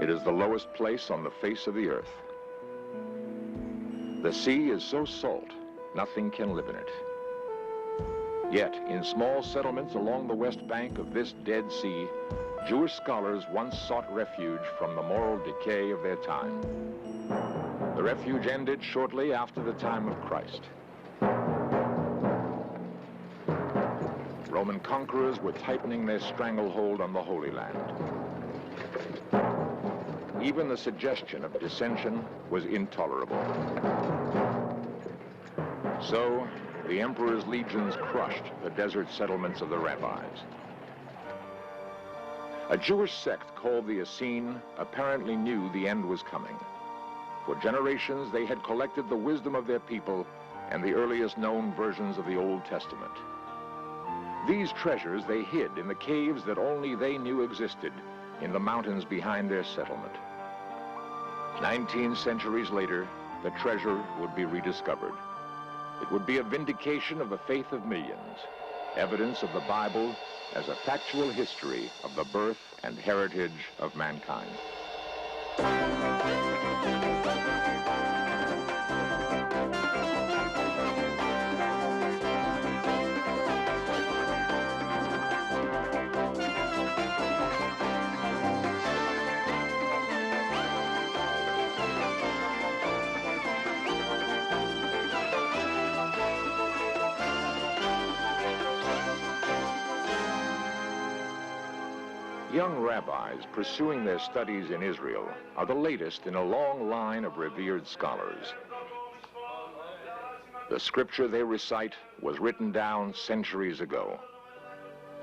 It is the lowest place on the face of the earth. The sea is so salt, nothing can live in it. Yet, in small settlements along the west bank of this Dead Sea, Jewish scholars once sought refuge from the moral decay of their time. The refuge ended shortly after the time of Christ. Roman conquerors were tightening their stranglehold on the Holy Land. Even the suggestion of dissension was intolerable. So, the emperor's legions crushed the desert settlements of the rabbis. A Jewish sect called the Essene apparently knew the end was coming. For generations, they had collected the wisdom of their people and the earliest known versions of the Old Testament. These treasures they hid in the caves that only they knew existed in the mountains behind their settlement. 19 centuries later, the treasure would be rediscovered. It would be a vindication of the faith of millions, evidence of the Bible as a factual history of the birth and heritage of mankind. Young rabbis pursuing their studies in Israel are the latest in a long line of revered scholars. The scripture they recite was written down centuries ago.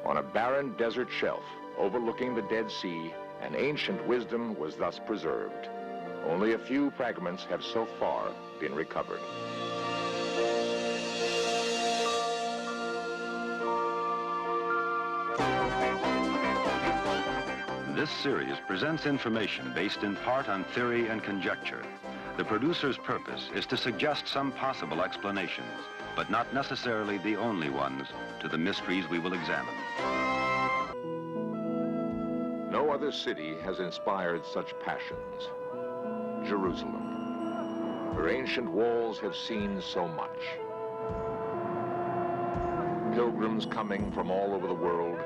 On a barren desert shelf overlooking the Dead Sea, an ancient wisdom was thus preserved. Only a few fragments have so far been recovered. This series presents information based in part on theory and conjecture. The producer's purpose is to suggest some possible explanations, but not necessarily the only ones, to the mysteries we will examine. No other city has inspired such passions. Jerusalem. Her ancient walls have seen so much. Pilgrims coming from all over the world.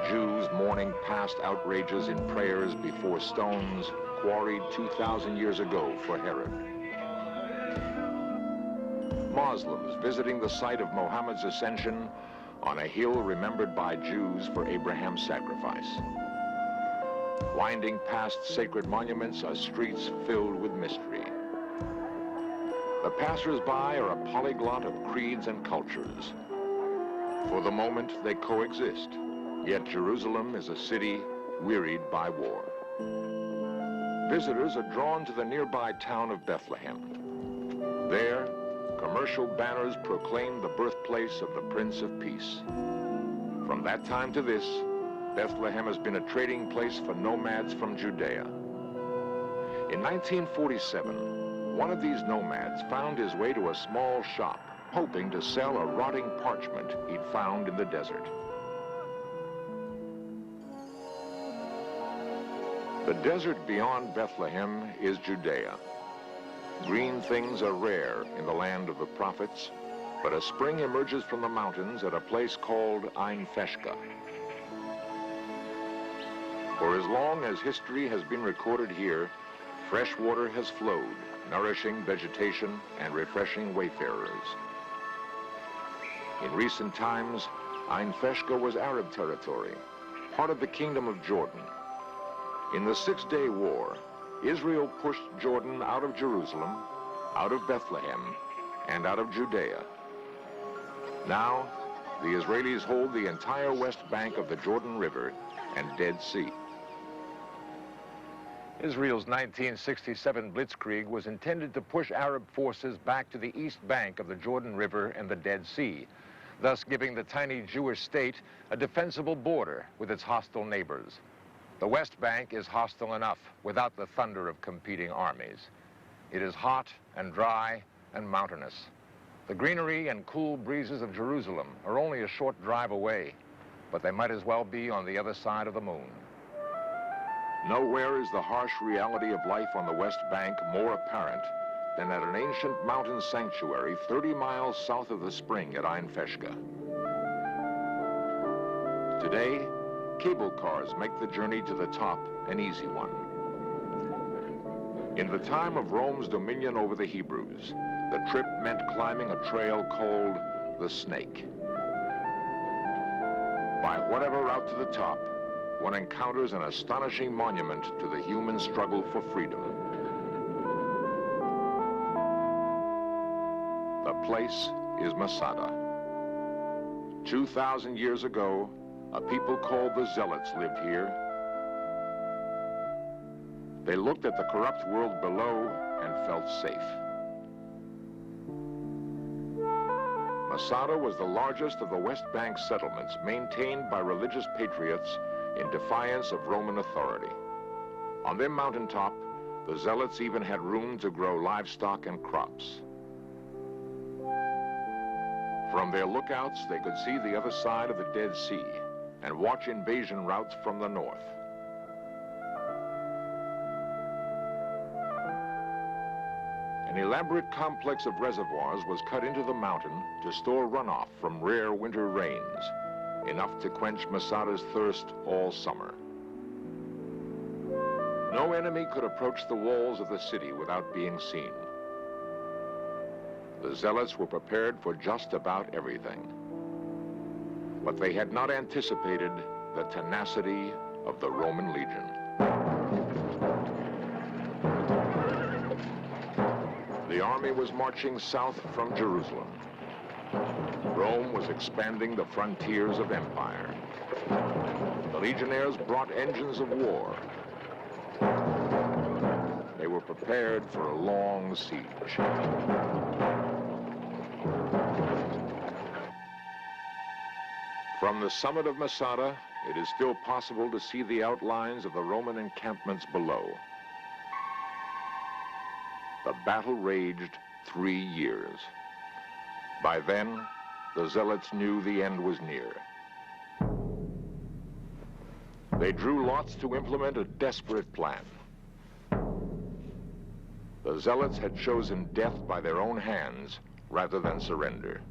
Jews mourning past outrages in prayers before stones quarried 2,000 years ago for Herod. Muslims visiting the site of Muhammad's ascension on a hill remembered by Jews for Abraham's sacrifice. Winding past sacred monuments are streets filled with mystery. The passers-by are a polyglot of creeds and cultures. For the moment, they coexist. Yet Jerusalem is a city wearied by war. Visitors are drawn to the nearby town of Bethlehem. There, commercial banners proclaim the birthplace of the Prince of Peace. From that time to this, Bethlehem has been a trading place for nomads from Judea. In 1947, one of these nomads found his way to a small shop, hoping to sell a rotting parchment he'd found in the desert. The desert beyond Bethlehem is Judea. Green things are rare in the land of the prophets, but a spring emerges from the mountains at a place called Ein Feshka. For as long as history has been recorded here, fresh water has flowed, nourishing vegetation and refreshing wayfarers. In recent times, Ein Feshka was Arab territory, part of the Kingdom of Jordan. In the Six-Day War, Israel pushed Jordan out of Jerusalem, out of Bethlehem, and out of Judea. Now, the Israelis hold the entire west bank of the Jordan River and Dead Sea. Israel's 1967 Blitzkrieg was intended to push Arab forces back to the east bank of the Jordan River and the Dead Sea, thus giving the tiny Jewish state a defensible border with its hostile neighbors. The West Bank is hostile enough without the thunder of competing armies. It is hot and dry and mountainous. The greenery and cool breezes of Jerusalem are only a short drive away, but they might as well be on the other side of the moon. Nowhere is the harsh reality of life on the West Bank more apparent than at an ancient mountain sanctuary 30 miles south of the spring at Ein Feshka. Today, cable cars make the journey to the top an easy one. In the time of Rome's dominion over the Hebrews, the trip meant climbing a trail called the Snake. By whatever route to the top, one encounters an astonishing monument to the human struggle for freedom. The place is Masada. 2,000 years ago, a people called the Zealots lived here. They looked at the corrupt world below and felt safe. Masada was the largest of the West Bank settlements maintained by religious patriots in defiance of Roman authority. On their mountaintop, the Zealots even had room to grow livestock and crops. From their lookouts, they could see the other side of the Dead Sea and watch invasion routes from the north. An elaborate complex of reservoirs was cut into the mountain to store runoff from rare winter rains, enough to quench Masada's thirst all summer. No enemy could approach the walls of the city without being seen. The Zealots were prepared for just about everything. But they had not anticipated the tenacity of the Roman legion. The army was marching south from Jerusalem. Rome was expanding the frontiers of empire. The legionnaires brought engines of war. They were prepared for a long siege. From the summit of Masada, it is still possible to see the outlines of the Roman encampments below. The battle raged 3 years. By then, the Zealots knew the end was near. They drew lots to implement a desperate plan. The Zealots had chosen death by their own hands rather than surrender.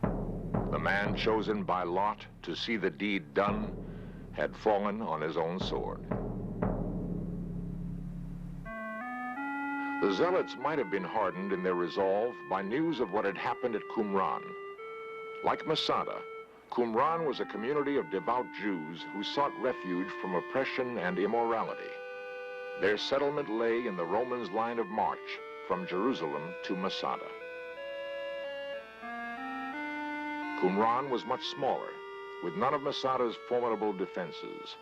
The man chosen by lot to see the deed done had fallen on his own sword. The Zealots might have been hardened in their resolve by news of what had happened at Qumran. Like Masada, Qumran was a community of devout Jews who sought refuge from oppression and immorality. Their settlement lay in the Romans' line of march from Jerusalem to Masada. Qumran was much smaller, with none of Masada's formidable defenses.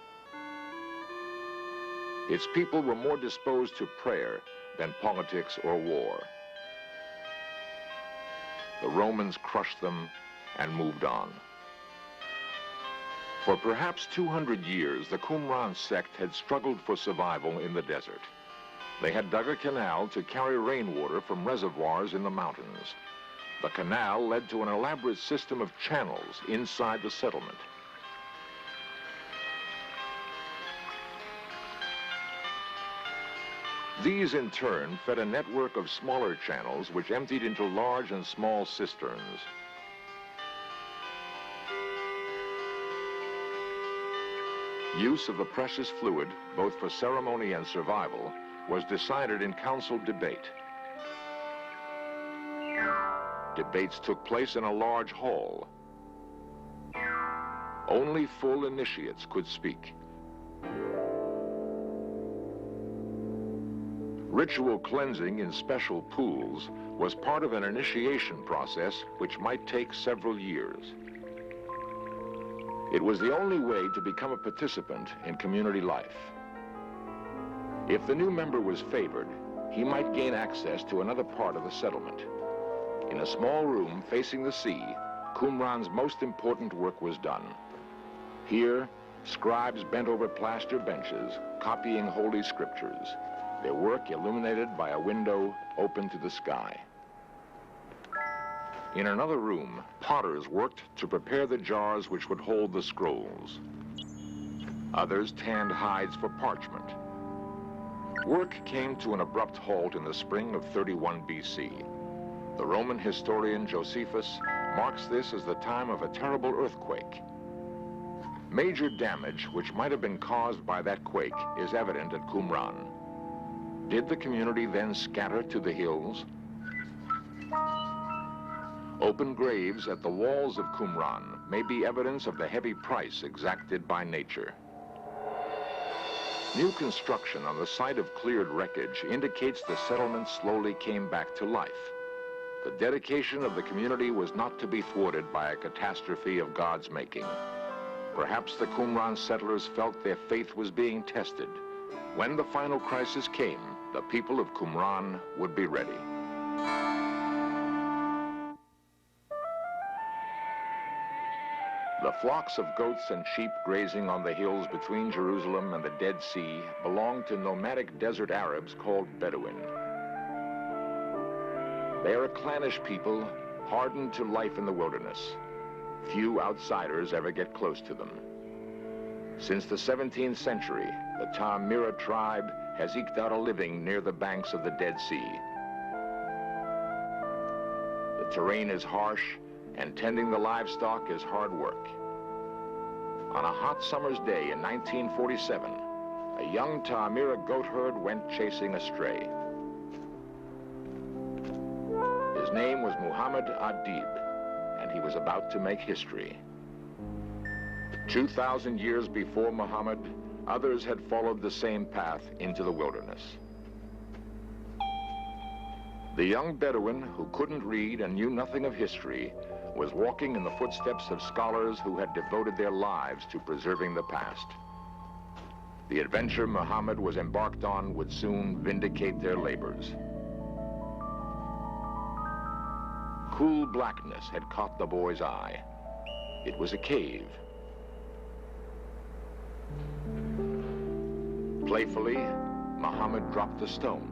Its people were more disposed to prayer than politics or war. The Romans crushed them and moved on. For perhaps 200 years, the Qumran sect had struggled for survival in the desert. They had dug a canal to carry rainwater from reservoirs in the mountains. The canal led to an elaborate system of channels inside the settlement. These, in turn, fed a network of smaller channels which emptied into large and small cisterns. Use of the precious fluid, both for ceremony and survival, was decided in council debate. Debates took place in a large hall. Only full initiates could speak. Ritual cleansing in special pools was part of an initiation process which might take several years. It was the only way to become a participant in community life. If the new member was favored, he might gain access to another part of the settlement. In a small room facing the sea, Qumran's most important work was done. Here, scribes bent over plaster benches, copying holy scriptures, their work illuminated by a window open to the sky. In another room, potters worked to prepare the jars which would hold the scrolls. Others tanned hides for parchment. Work came to an abrupt halt in the spring of 31 BC. The Roman historian Josephus marks this as the time of a terrible earthquake. Major damage, which might have been caused by that quake, is evident at Qumran. Did the community then scatter to the hills? Open graves at the walls of Qumran may be evidence of the heavy price exacted by nature. New construction on the site of cleared wreckage indicates the settlement slowly came back to life. The dedication of the community was not to be thwarted by a catastrophe of God's making. Perhaps the Qumran settlers felt their faith was being tested. When the final crisis came, the people of Qumran would be ready. The flocks of goats and sheep grazing on the hills between Jerusalem and the Dead Sea belonged to nomadic desert Arabs called Bedouin. They are a clannish people, hardened to life in the wilderness. Few outsiders ever get close to them. Since the 17th century, the Taamira tribe has eked out a living near the banks of the Dead Sea. The terrain is harsh, and tending the livestock is hard work. On a hot summer's day in 1947, a young Taamira goat herd went chasing a stray. His name was Muhammad Adib, and he was about to make history. 2,000 years before Muhammad, others had followed the same path into the wilderness. The young Bedouin, who couldn't read and knew nothing of history, was walking in the footsteps of scholars who had devoted their lives to preserving the past. The adventure Muhammad was embarked on would soon vindicate their labors. Cool blackness had caught the boy's eye. It was a cave. Playfully, Muhammad dropped the stone.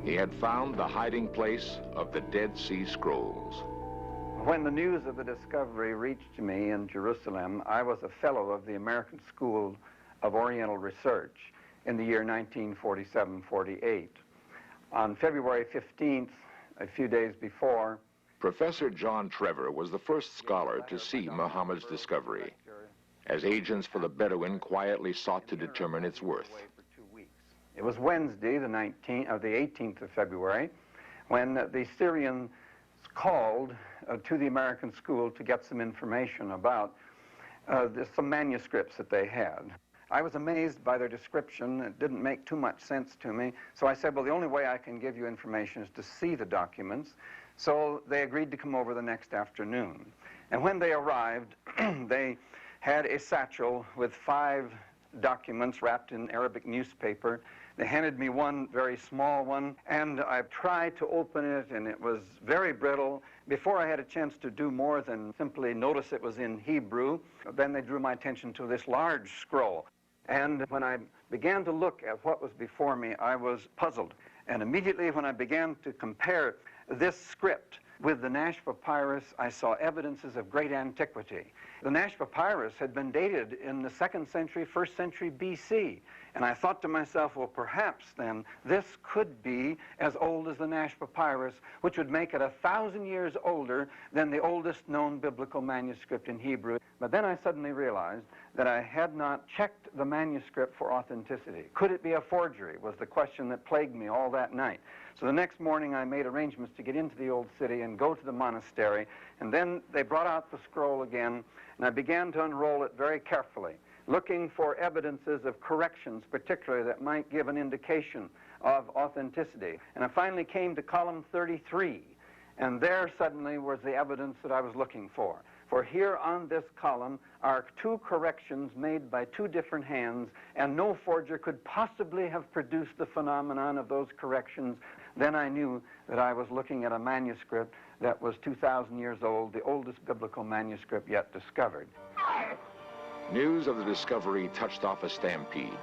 He had found the hiding place of the Dead Sea Scrolls. When the news of the discovery reached me in Jerusalem, I was a fellow of the American School of Oriental Research in the year 1947-48. On February 15th, a few days before, Professor John Trevor was the first scholar to see Muhammad's discovery, as agents for the Bedouin quietly sought to determine its worth. It was Wednesday, the 18th of February, when the Syrians called to the American school to get some information about some manuscripts that they had. I was amazed by their description. It didn't make too much sense to me. So I said, well, the only way I can give you information is to see the documents. So they agreed to come over the next afternoon. And when they arrived, they had a satchel with 5 documents wrapped in Arabic newspaper. They handed me one very small one, and I tried to open it, and it was very brittle. Before I had a chance to do more than simply notice it was in Hebrew, then they drew my attention to this large scroll. And when I began to look at what was before me, I was puzzled. And immediately when I began to compare this script with the Nash Papyrus, I saw evidences of great antiquity. The Nash Papyrus had been dated in the 2nd century, 1st century BC. And I thought to myself, well, perhaps then this could be as old as the Nash Papyrus, which would make it 1,000 years older than the oldest known biblical manuscript in Hebrew. But then I suddenly realized that I had not checked the manuscript for authenticity. Could it be a forgery, was the question that plagued me all that night. So the next morning I made arrangements to get into the old city and go to the monastery, and then they brought out the scroll again, and I began to unroll it very carefully, looking for evidences of corrections, particularly that might give an indication of authenticity. And I finally came to column 33, and there suddenly was the evidence that I was looking for. For here on this column are 2 corrections made by 2 different hands, and no forger could possibly have produced the phenomenon of those corrections. Then I knew that I was looking at a manuscript that was 2,000 years old, the oldest biblical manuscript yet discovered. News of the discovery touched off a stampede.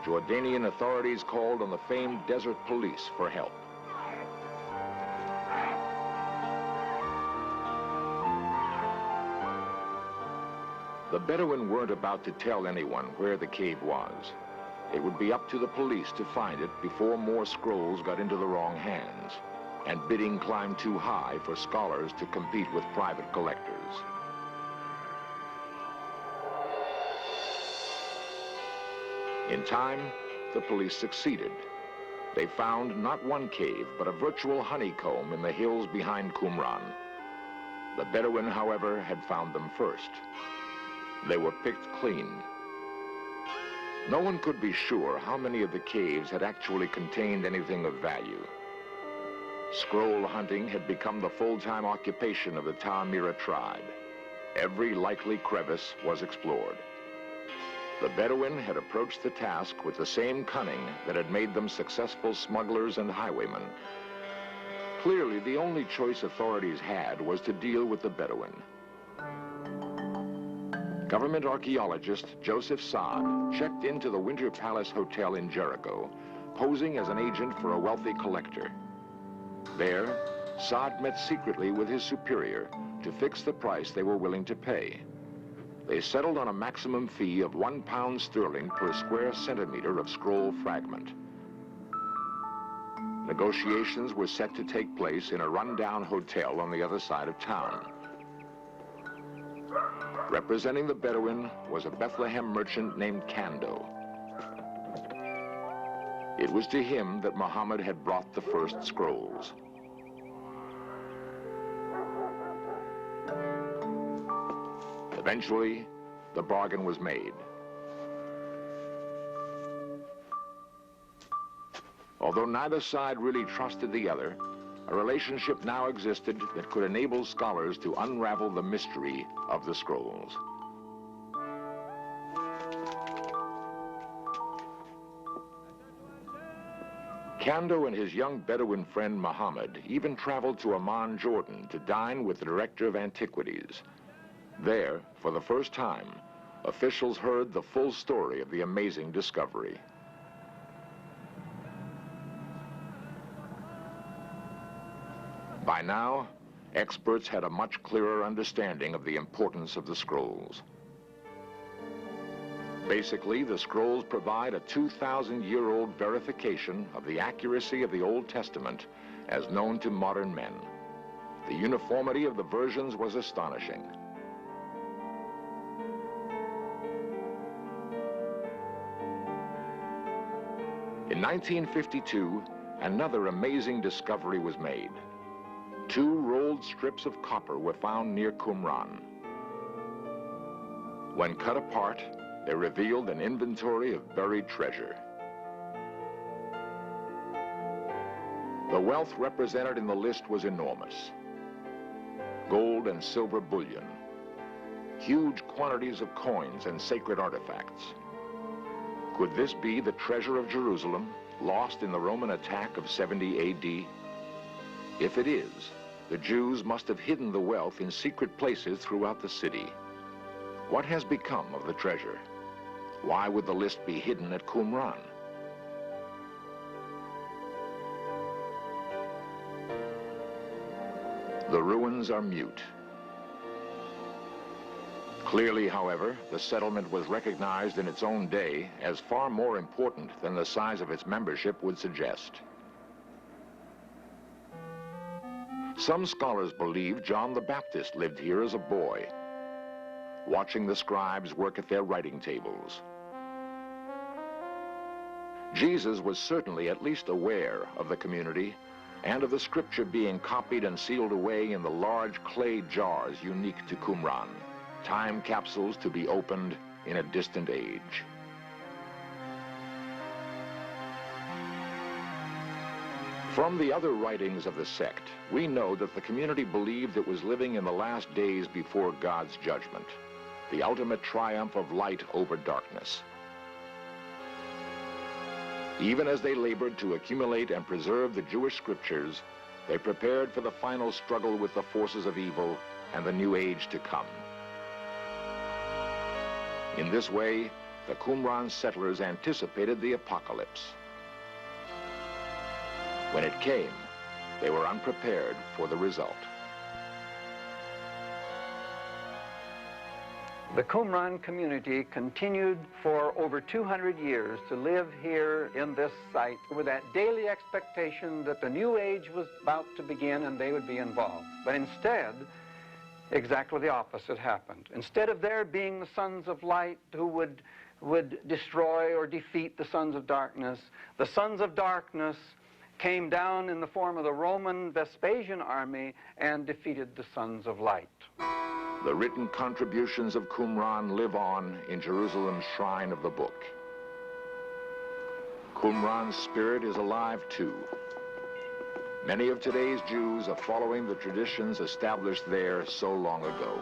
Jordanian authorities called on the famed desert police for help. The Bedouin weren't about to tell anyone where the cave was. It would be up to the police to find it before more scrolls got into the wrong hands, and bidding climbed too high for scholars to compete with private collectors. In time, the police succeeded. They found not one cave, but a virtual honeycomb in the hills behind Qumran. The Bedouin, however, had found them first. They were picked clean. No one could be sure how many of the caves had actually contained anything of value. Scroll hunting had become the full-time occupation of the Ta'amira tribe. Every likely crevice was explored. The Bedouin had approached the task with the same cunning that had made them successful smugglers and highwaymen. Clearly, the only choice authorities had was to deal with the Bedouin. Government archaeologist Joseph Saad checked into the Winter Palace Hotel in Jericho, posing as an agent for a wealthy collector. There, Saad met secretly with his superior to fix the price they were willing to pay. They settled on a maximum fee of £1 per square centimeter of scroll fragment. Negotiations were set to take place in a rundown hotel on the other side of town. Representing the Bedouin was a Bethlehem merchant named Kando. It was to him that Muhammad had brought the first scrolls. Eventually, the bargain was made. Although neither side really trusted the other, a relationship now existed that could enable scholars to unravel the mystery of the scrolls. Kando and his young Bedouin friend Muhammad even traveled to Amman, Jordan, to dine with the director of antiquities. There, for the first time, officials heard the full story of the amazing discovery. By now, experts had a much clearer understanding of the importance of the scrolls. Basically, the scrolls provide a 2,000-year-old verification of the accuracy of the Old Testament as known to modern men. The uniformity of the versions was astonishing. In 1952, another amazing discovery was made. 2 rolled strips of copper were found near Qumran. When cut apart, they revealed an inventory of buried treasure. The wealth represented in the list was enormous. Gold and silver bullion, huge quantities of coins and sacred artifacts. Could this be the treasure of Jerusalem, lost in the Roman attack of 70 AD? If it is, the Jews must have hidden the wealth in secret places throughout the city. What has become of the treasure? Why would the list be hidden at Qumran? The ruins are mute. Clearly, however, the settlement was recognized in its own day as far more important than the size of its membership would suggest. Some scholars believe John the Baptist lived here as a boy, watching the scribes work at their writing tables. Jesus was certainly at least aware of the community and of the scripture being copied and sealed away in the large clay jars unique to Qumran, time capsules to be opened in a distant age. From the other writings of the sect, we know that the community believed it was living in the last days before God's judgment, the ultimate triumph of light over darkness. Even as they labored to accumulate and preserve the Jewish scriptures, they prepared for the final struggle with the forces of evil and the new age to come. In this way, the Qumran settlers anticipated the apocalypse. When it came, they were unprepared for the result. The Qumran community continued for over 200 years to live here in this site with that daily expectation that the new age was about to begin and they would be involved. But instead, exactly the opposite happened. Instead of there being the sons of light who would destroy or defeat the sons of darkness came down in the form of the Roman Vespasian army and defeated the sons of light. The written contributions of Qumran live on in Jerusalem's shrine of the book. Qumran's spirit is alive too. Many of today's Jews are following the traditions established there so long ago.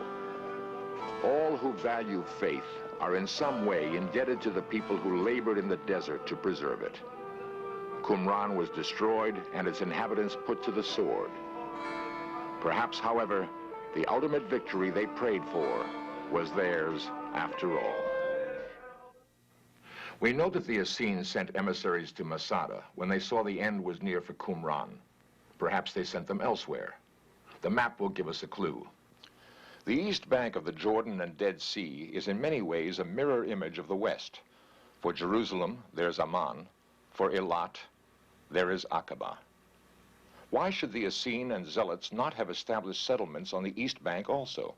All who value faith are in some way indebted to the people who labored in the desert to preserve it. Qumran was destroyed and its inhabitants put to the sword. Perhaps, however, the ultimate victory they prayed for was theirs after all. We know that the Essenes sent emissaries to Masada when they saw the end was near for Qumran. Perhaps they sent them elsewhere. The map will give us a clue. The east bank of the Jordan and Dead Sea is in many ways a mirror image of the west. For Jerusalem, there's Amman. For Eilat, there is Aqaba. Why should the Essene and Zealots not have established settlements on the east bank also?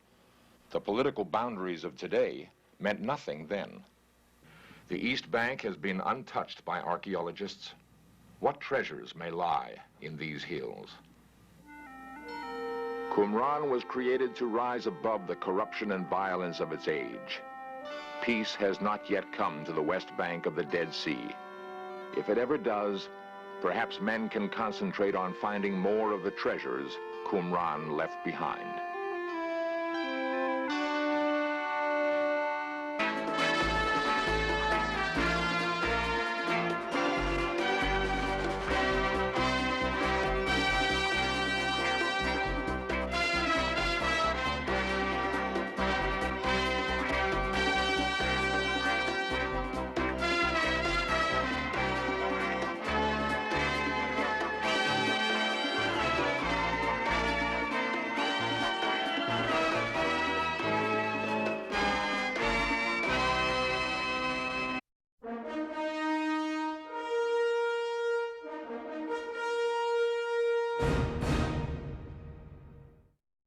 The political boundaries of today meant nothing then. The east bank has been untouched by archaeologists. What treasures may lie in these hills? Qumran was created to rise above the corruption and violence of its age. Peace has not yet come to the west bank of the Dead Sea. If it ever does, perhaps men can concentrate on finding more of the treasures Qumran left behind.